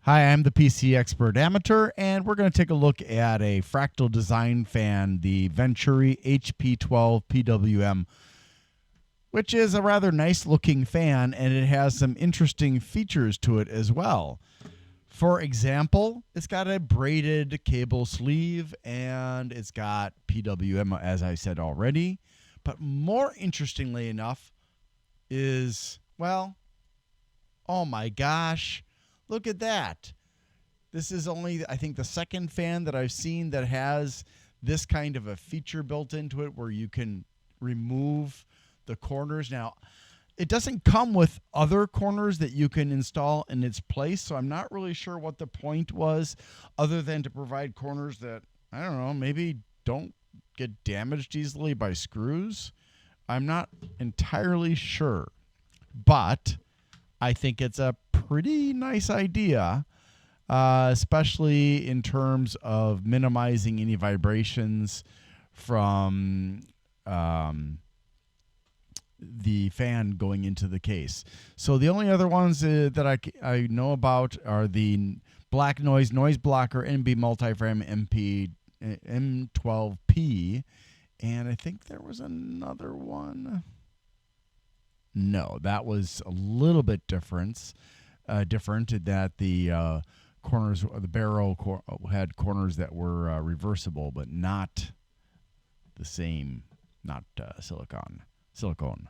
Hi, I'm the PC Expert Amateur, and we're going to take a look at a Fractal Design fan, the Venturi HP12 PWM, which is a rather nice looking fan, and it has some interesting features to it as well. For example, it's got a braided cable sleeve, and it's got PWM, as I said already. But more interestingly enough is, well, oh my gosh, look at that. This is only, I think, the second fan that I've seen that has this kind of a feature built into it where you can remove the corners. Now, it doesn't come with other corners that you can install in its place, so I'm not really sure what the point was other than to provide corners that, I don't know, maybe don't get damaged easily by screws. I'm not entirely sure, but I think it's a pretty nice idea, especially in terms of minimizing any vibrations from the fan going into the case. So the only other ones that I know about are the Black Noise Noise Blocker NB Multiframe M12P, and I think there was another one. No, that was a little bit different. Different that the corners, the barrel had corners that were reversible, but not the same, not silicone.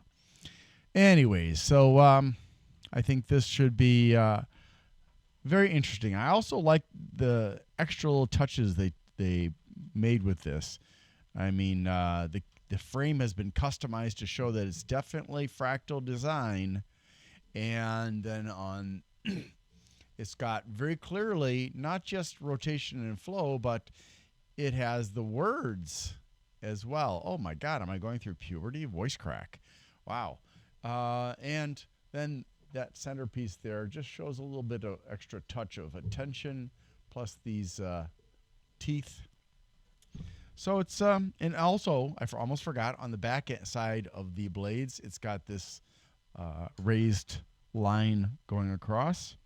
Anyways, so I think this should be very interesting. I also like the extra little touches they made with this. I mean, the frame has been customized to show that it's definitely Fractal design, and then on it's got very clearly not just rotation and flow, but it has the words as well. Oh my God, am I going through puberty? Voice crack. Wow. And then that centerpiece there just shows a little bit of extra touch of attention, plus these teeth. So it's and also I almost forgot, on the back side of the blades, it's got this raised line going across.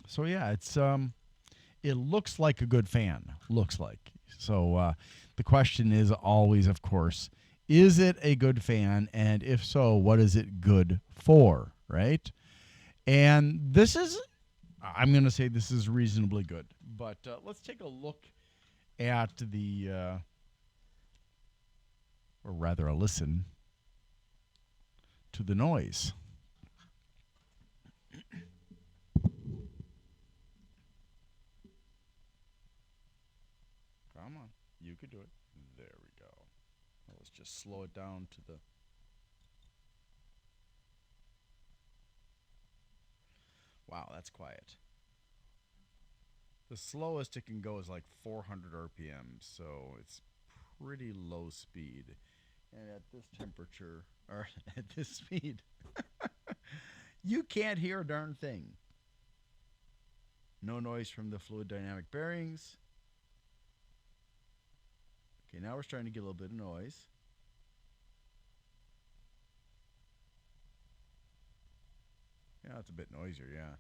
So yeah, it's it looks like a good fan. Looks like. So the question is always, of course, is it a good fan? And if so, what is it good for? Right? And this is, I'm going to say this is reasonably good. But let's take a look at the, or rather a listen to the noise. Come on. You could do it. There we go. Let's just slow it down to the. Wow, that's quiet. The slowest it can go is like 400 RPM, so it's pretty low speed. And at this temperature, or at this speed, you can't hear a darn thing. No noise from the fluid dynamic bearings. Okay, now we're starting to get a little bit of noise. Yeah, it's a bit noisier, yeah.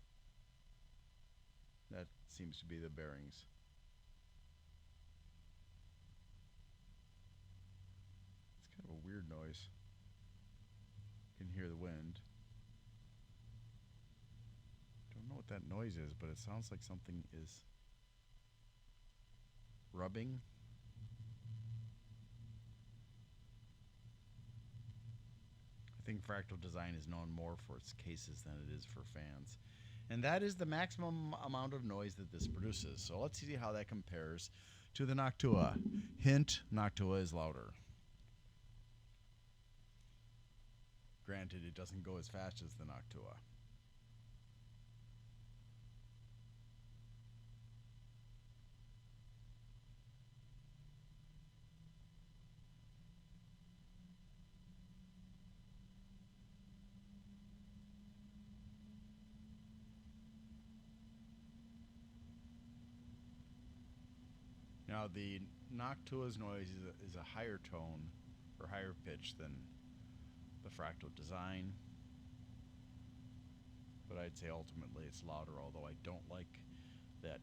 That seems to be the bearings. It's kind of a weird noise. You can hear the wind. Don't know what that noise is, but it sounds like something is rubbing. I think Fractal Design is known more for its cases than it is for fans. And that is the maximum amount of noise that this produces. So let's see how that compares to the Noctua. Hint, Noctua is louder. Granted, it doesn't go as fast as the Noctua. Now, the Noctua's noise is a higher tone or higher pitch than the Fractal Design. but I'd say ultimately it's louder, although I don't like that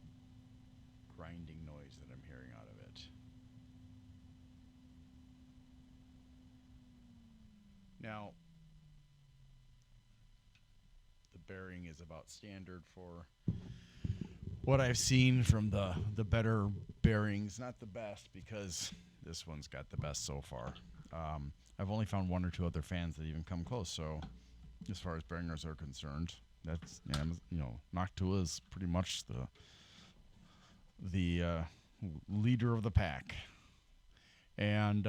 grinding noise that I'm hearing out of it. Now, the bearing is about standard for what I've seen from the better bearings. Not the best, because this one's got the best so far. I've only found one or two other fans that even come close. So, as far as bearings are concerned, that's Noctua is pretty much the leader of the pack. And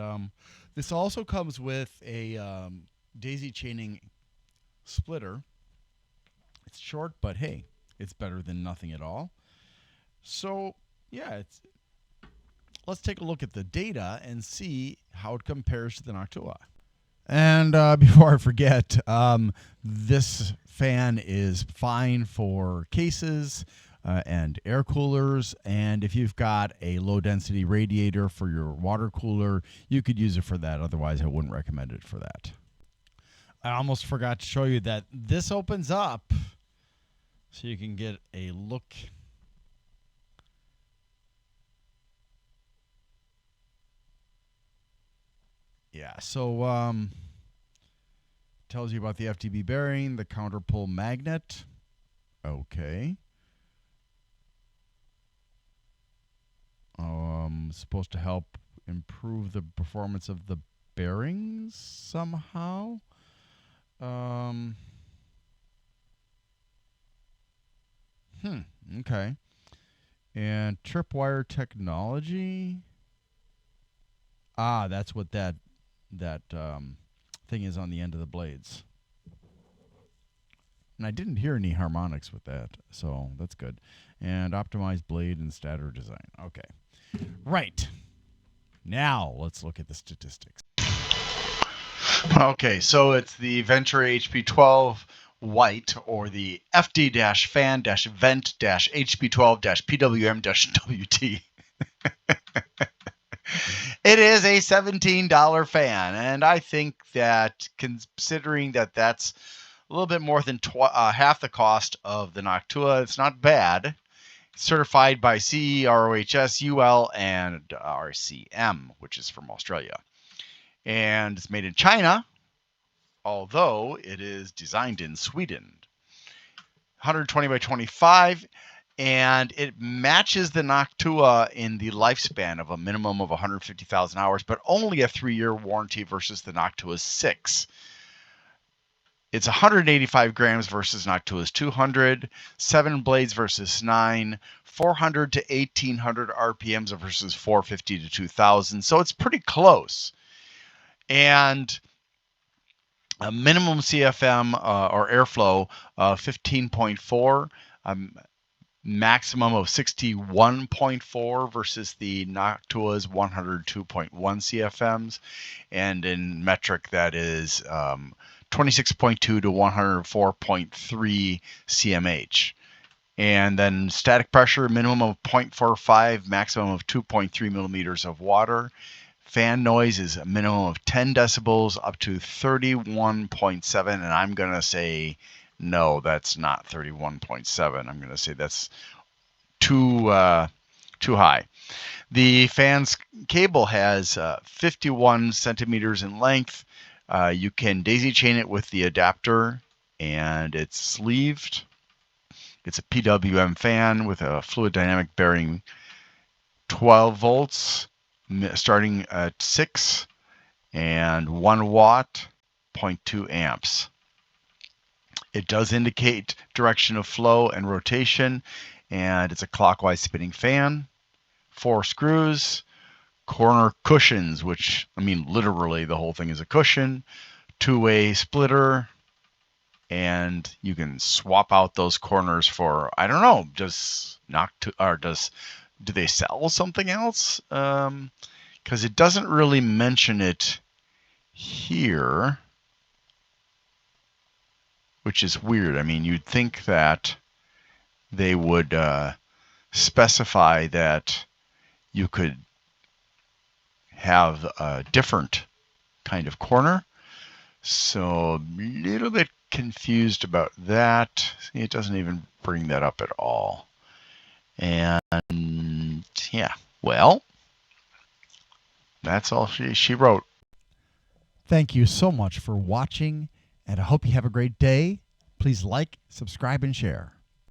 this also comes with a daisy chaining splitter. It's short, but hey, it's better than nothing at all. So, yeah, let's take a look at the data and see how it compares to the Noctua. And before I forget, this fan is fine for cases and air coolers. And if you've got a low-density radiator for your water cooler, you could use it for that. Otherwise, I wouldn't recommend it for that. I almost forgot to show you that this opens up so you can get a look. Yeah, so tells you about the FTB bearing, the counterpole magnet. Okay. Supposed to help improve the performance of the bearings somehow. Okay. And tripwire technology. That's what that thing is on the end of the blades. And I didn't hear any harmonics with that, so that's good. And optimized blade and stator design. Okay. Right. Now let's look at the statistics. Okay, so it's the Ventura HP12 White, or the FD-fan-vent-HP12-PWM-WT. It is a $17 fan, and I think that, considering that that's a little bit more than half the cost of the Noctua, it's not bad. It's certified by CE, ROHS, UL, and RCM, which is from Australia. And it's made in China, although it is designed in Sweden. 120 by 25, and it matches the Noctua in the lifespan of a minimum of 150,000 hours, but only a 3-year warranty versus the Noctua's 6. It's 185 grams versus Noctua's 200, 7 blades versus 9, 400 to 1800 RPMs versus 450 to 2000. So it's pretty close. And a minimum CFM or airflow of 15.4, maximum of 61.4 versus the Noctua's 102.1 CFMs, and in metric that is 26.2 to 104.3 CMH. And then static pressure, minimum of 0.45, maximum of 2.3 millimeters of water. Fan noise is a minimum of 10 decibels up to 31.7, and I'm going to say no, that's not 31.7. I'm going to say that's too high. The fan's cable has 51 centimeters in length. You can daisy chain it with the adapter, and it's sleeved. It's a PWM fan with a fluid dynamic bearing 12 volts. Starting at 6 and 1 watt, 0.2 amps. It does indicate direction of flow and rotation, and it's a clockwise spinning fan. 4 screws, corner cushions, which, I mean, literally the whole thing is a cushion, 2-way splitter, and you can swap out those corners for, I don't know, do they sell something else? Because it doesn't really mention it here, which is weird. I mean, you'd think that they would specify that you could have a different kind of corner. So a little bit confused about that. See, it doesn't even bring that up at all. And yeah, well, that's all she wrote. Thank you so much for watching, and I hope you have a great day. Please like, subscribe, and share.